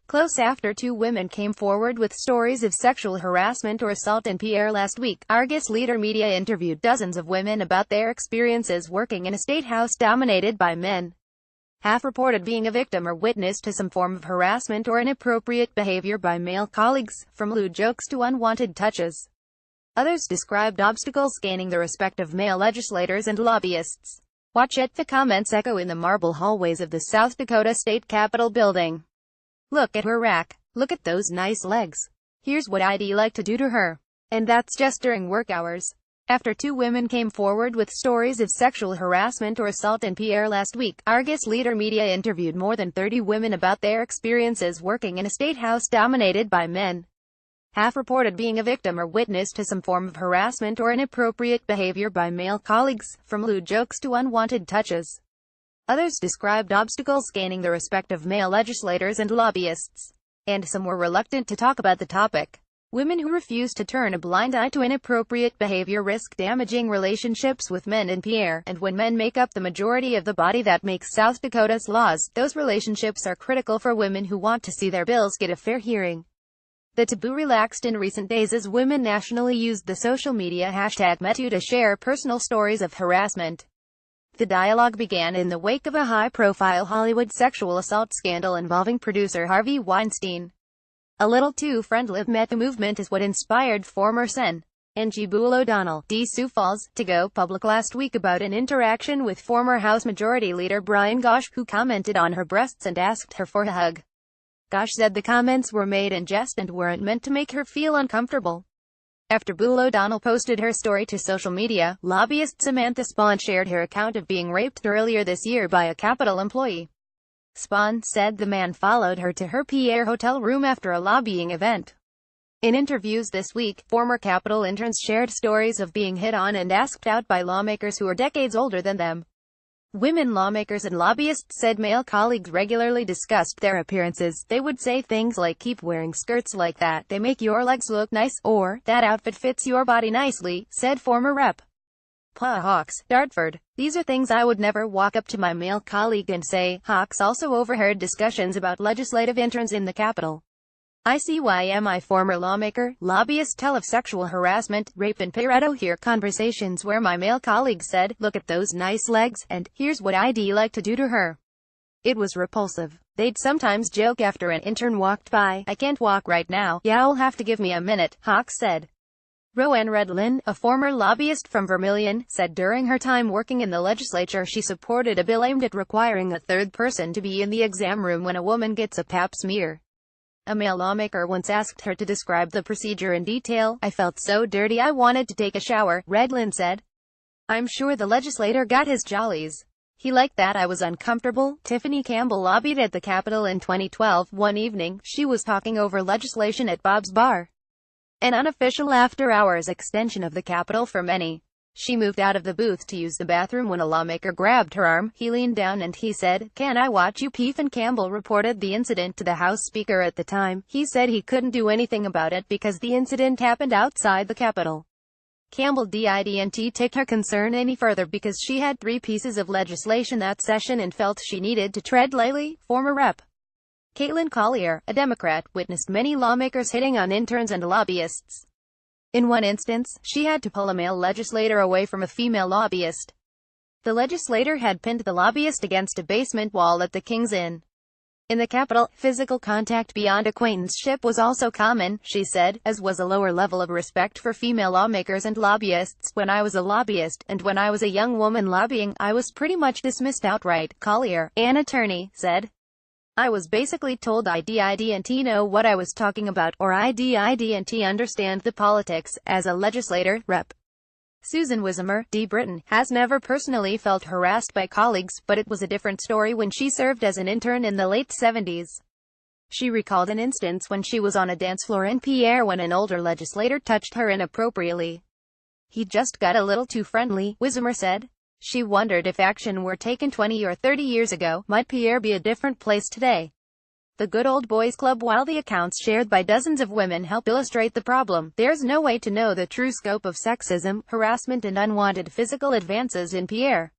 Close after two women came forward with stories of sexual harassment or assault in Pierre last week. Argus Leader Media interviewed dozens of women about their experiences working in a statehouse dominated by men. Half reported being a victim or witness to some form of harassment or inappropriate behavior by male colleagues, from lewd jokes to unwanted touches. Others described obstacles gaining the respect of male legislators and lobbyists. Watch it. The comments echo in the marble hallways of the South Dakota State Capitol building. Look at her rack. Look at those nice legs. Here's what I'd like to do to her. And that's just during work hours. After two women came forward with stories of sexual harassment or assault in Pierre last week, Argus Leader Media interviewed more than 30 women about their experiences working in a statehouse dominated by men. Half reported being a victim or witness to some form of harassment or inappropriate behavior by male colleagues, from lewd jokes to unwanted touches. Others described obstacles gaining the respect of male legislators and lobbyists. And some were reluctant to talk about the topic. Women who refuse to turn a blind eye to inappropriate behavior risk damaging relationships with men in Pierre, and when men make up the majority of the body that makes South Dakota's laws, those relationships are critical for women who want to see their bills get a fair hearing. The taboo relaxed in recent days as women nationally used the social media hashtag #MeToo to share personal stories of harassment. The dialogue began in the wake of a high-profile Hollywood sexual assault scandal involving producer Harvey Weinstein. A little too friendly. The movement is what inspired former Sen. Ng Bull O'Donnell, D. Sioux Falls, to go public last week about an interaction with former House Majority Leader Brian Gosch, who commented on her breasts and asked her for a hug. Gosch said the comments were made in jest and weren't meant to make her feel uncomfortable. After Bull O'Donnell posted her story to social media, lobbyist Samantha Spahn shared her account of being raped earlier this year by a Capitol employee. Spahn said the man followed her to her Pierre hotel room after a lobbying event. In interviews this week, former Capitol interns shared stories of being hit on and asked out by lawmakers who are decades older than them. Women lawmakers and lobbyists said male colleagues regularly discussed their appearances. They would say things like, "Keep wearing skirts like that, they make your legs look nice," or, "That outfit fits your body nicely," said former Rep. Pa Hawks, Dartford. "These are things I would never walk up to my male colleague and say." Hawks also overheard discussions about legislative interns in the Capitol. "I see why my former lawmaker, lobbyists tell of sexual harassment, rape and Pareto hear conversations where my male colleagues said, 'Look at those nice legs,' and 'Here's what I'd like to do to her.' It was repulsive. They'd sometimes joke after an intern walked by, 'I can't walk right now, you'll have to give me a minute,'" Hawks said. Roanne Redlin, a former lobbyist from Vermilion, said during her time working in the legislature she supported a bill aimed at requiring a third person to be in the exam room when a woman gets a pap smear. A male lawmaker once asked her to describe the procedure in detail. "I felt so dirty I wanted to take a shower," Redlin said. "I'm sure the legislator got his jollies. He liked that I was uncomfortable." Tiffany Campbell lobbied at the Capitol in 2012. One evening, she was talking over legislation at Bob's Bar, an unofficial after-hours extension of the Capitol for many. She moved out of the booth to use the bathroom when a lawmaker grabbed her arm. He leaned down and he said, "Can I watch you peef?" And Campbell reported the incident to the House Speaker at the time. He said he couldn't do anything about it because the incident happened outside the Capitol. Campbell didn't take her concern any further because she had 3 pieces of legislation that session and felt she needed to tread lightly. Former Rep. Caitlin Collier, a Democrat, witnessed many lawmakers hitting on interns and lobbyists. In one instance, she had to pull a male legislator away from a female lobbyist. The legislator had pinned the lobbyist against a basement wall at the King's Inn. In the Capitol, physical contact beyond acquaintanceship was also common, she said, as was a lower level of respect for female lawmakers and lobbyists. "When I was a lobbyist, and when I was a young woman lobbying, I was pretty much dismissed outright," Collier, an attorney, said. "I was basically told I didn't know what I was talking about, or I didn't understand the politics." As a legislator, Rep. Susan Wisemer, D. Britton, has never personally felt harassed by colleagues, but it was a different story when she served as an intern in the late 70s. She recalled an instance when she was on a dance floor in Pierre when an older legislator touched her inappropriately. "He just got a little too friendly," Wisemer said. She wondered if action were taken 20 or 30 years ago, might Pierre be a different place today? The Good Old Boys Club. While the accounts shared by dozens of women help illustrate the problem, there's no way to know the true scope of sexism, harassment and unwanted physical advances in Pierre.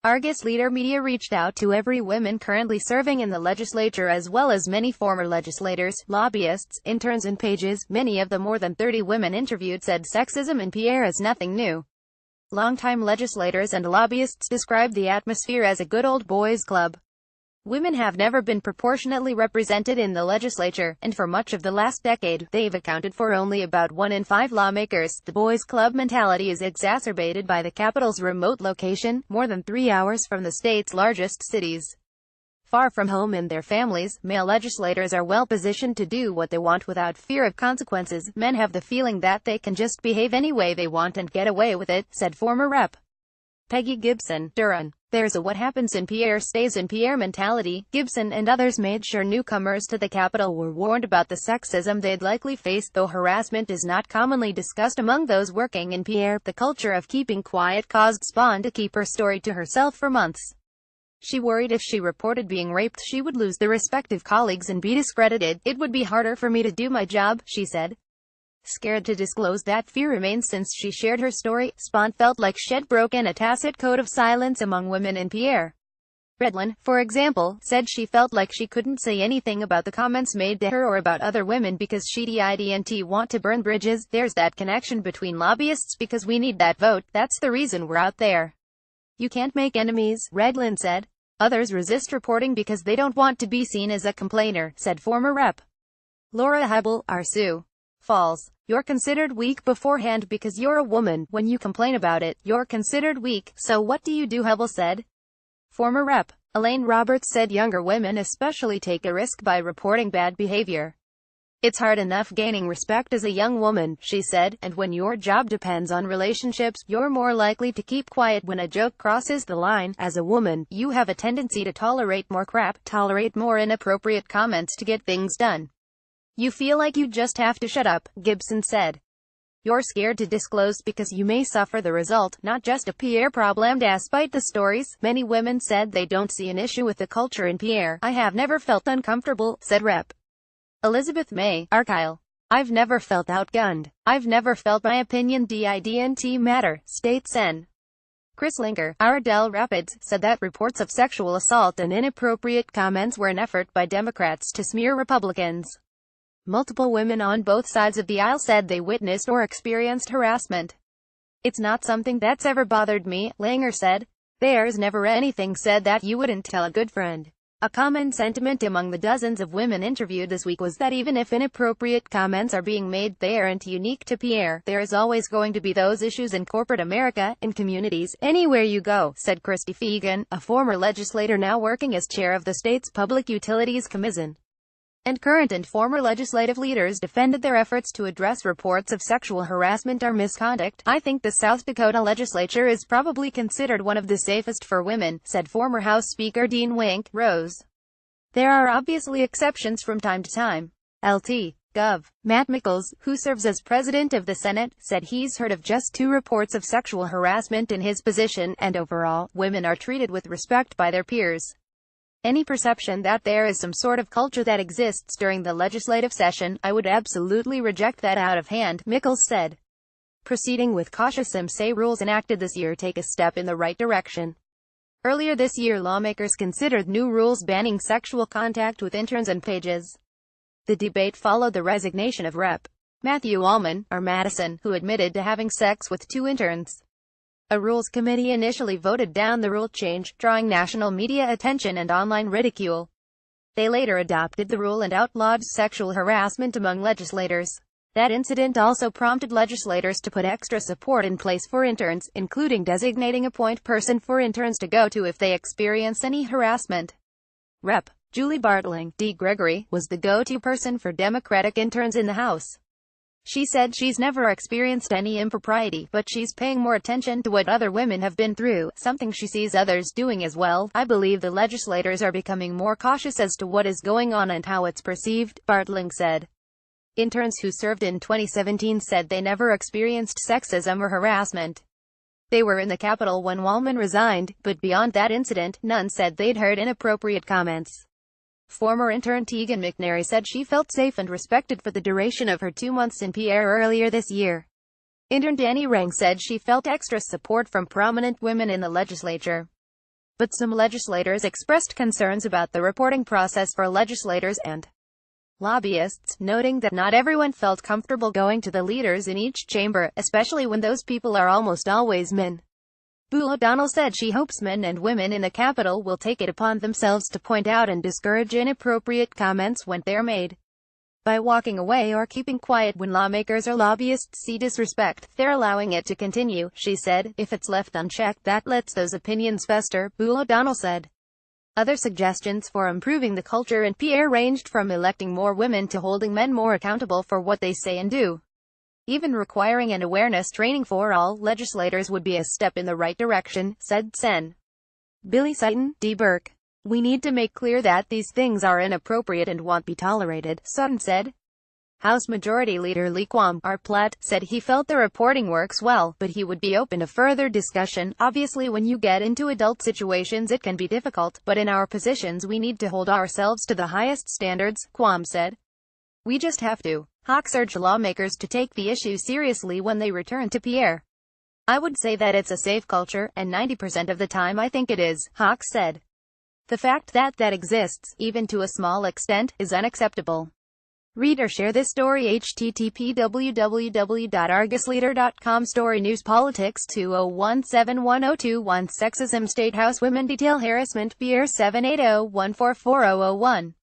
Argus Leader Media reached out to every woman currently serving in the legislature as well as many former legislators, lobbyists, interns and pages. Many of the more than 30 women interviewed said sexism in Pierre is nothing new. Longtime legislators and lobbyists described the atmosphere as a good old boys club. Women have never been proportionately represented in the legislature, and for much of the last decade, they've accounted for only about 1 in 5 lawmakers. The boys' club mentality is exacerbated by the capital's remote location, more than 3 hours from the state's largest cities. Far from home and their families, male legislators are well positioned to do what they want without fear of consequences. Men have the feeling that they can just behave any way they want and get away with it, said former Rep. Peggy Gibson, Durham. There's a what happens in Pierre stays in Pierre mentality. Gibson and others made sure newcomers to the capital were warned about the sexism they'd likely face, though harassment is not commonly discussed among those working in Pierre. The culture of keeping quiet caused Spawn to keep her story to herself for months. She worried if she reported being raped she would lose the respect of colleagues and be discredited. It would be harder for me to do my job, she said. Scared to disclose that fear remains since she shared her story, Spawn felt like she'd broken a tacit code of silence among women in Pierre. Redlin, for example, said she felt like she couldn't say anything about the comments made to her or about other women because she didn't want to burn bridges. There's that connection between lobbyists because we need that vote, that's the reason we're out there. You can't make enemies, Redlin said. Others resist reporting because they don't want to be seen as a complainer, said former Rep. Laura Hebel, Sioux Falls. You're considered weak beforehand because you're a woman. When you complain about it, you're considered weak. So what do you do, Hebel said. Former Rep. Elaine Roberts said younger women especially take a risk by reporting bad behavior. It's hard enough gaining respect as a young woman, she said, and when your job depends on relationships, you're more likely to keep quiet when a joke crosses the line. As a woman, you have a tendency to tolerate more crap, tolerate more inappropriate comments to get things done. You feel like you just have to shut up, Gibson said. You're scared to disclose because you may suffer the result, not just a Pierre problem. Despite the stories, many women said they don't see an issue with the culture in Pierre. I have never felt uncomfortable, said Rep. Elizabeth May, Argyle. I've never felt outgunned. I've never felt my opinion didn't matter, states N. Chris Linker, Ardell Rapids, said that reports of sexual assault and inappropriate comments were an effort by Democrats to smear Republicans. Multiple women on both sides of the aisle said they witnessed or experienced harassment. It's not something that's ever bothered me, Langer said. There's never anything said that you wouldn't tell a good friend. A common sentiment among the dozens of women interviewed this week was that even if inappropriate comments are being made, they aren't unique to Pierre. There is always going to be those issues in corporate America, in communities, anywhere you go, said Christy Fegan, a former legislator now working as chair of the state's Public Utilities Commission. And current and former legislative leaders defended their efforts to address reports of sexual harassment or misconduct. I think the South Dakota legislature is probably considered one of the safest for women, said former House Speaker Dean Wink Rose. There are obviously exceptions from time to time. Lt. Gov. Matt Mickles, who serves as president of the Senate, said he's heard of just 2 reports of sexual harassment in his position, and overall, women are treated with respect by their peers. Any perception that there is some sort of culture that exists during the legislative session, I would absolutely reject that out of hand, Mickles said. Proceeding with caution, some say rules enacted this year take a step in the right direction. Earlier this year, lawmakers considered new rules banning sexual contact with interns and pages. The debate followed the resignation of Rep. Matthew Allman, or Madison, who admitted to having sex with 2 interns. A Rules Committee initially voted down the rule change, drawing national media attention and online ridicule. They later adopted the rule and outlawed sexual harassment among legislators. That incident also prompted legislators to put extra support in place for interns, including designating a point person for interns to go to if they experience any harassment. Rep. Julie Bartling, D. Gregory, was the go-to person for Democratic interns in the House. She said she's never experienced any impropriety, but she's paying more attention to what other women have been through, something she sees others doing as well. I believe the legislators are becoming more cautious as to what is going on and how it's perceived, Bartling said. Interns who served in 2017 said they never experienced sexism or harassment. They were in the Capitol when Wallman resigned, but beyond that incident, none said they'd heard inappropriate comments. Former intern Tegan McNary said she felt safe and respected for the duration of her 2 months in Pierre earlier this year. Intern Danny Rang said she felt extra support from prominent women in the legislature. But some legislators expressed concerns about the reporting process for legislators and lobbyists, noting that not everyone felt comfortable going to the leaders in each chamber, especially when those people are almost always men. O'Donnell said she hopes men and women in the Capitol will take it upon themselves to point out and discourage inappropriate comments when they're made. By walking away or keeping quiet when lawmakers or lobbyists see disrespect, they're allowing it to continue, she said. If it's left unchecked, that lets those opinions fester, O'Donnell said. Other suggestions for improving the culture in Pierre ranged from electing more women to holding men more accountable for what they say and do. Even requiring an awareness training for all legislators would be a step in the right direction, said Sen. Billy Sutton, D. Burke. We need to make clear that these things are inappropriate and won't be tolerated, Sutton said. House Majority Leader Lee Quam, R. Platt, said he felt the reporting works well, but he would be open to further discussion. Obviously when you get into adult situations it can be difficult, but in our positions we need to hold ourselves to the highest standards, Quam said. We just have to. Hawks urged lawmakers to take the issue seriously when they return to Pierre. I would say that it's a safe culture, and 90% of the time I think it is, Hawks said. The fact that that exists, even to a small extent, is unacceptable. Read or share this story. http www.argusleader.com Story News Politics 20171021 Sexism Statehouse Women Detail Harassment Pierre 780144001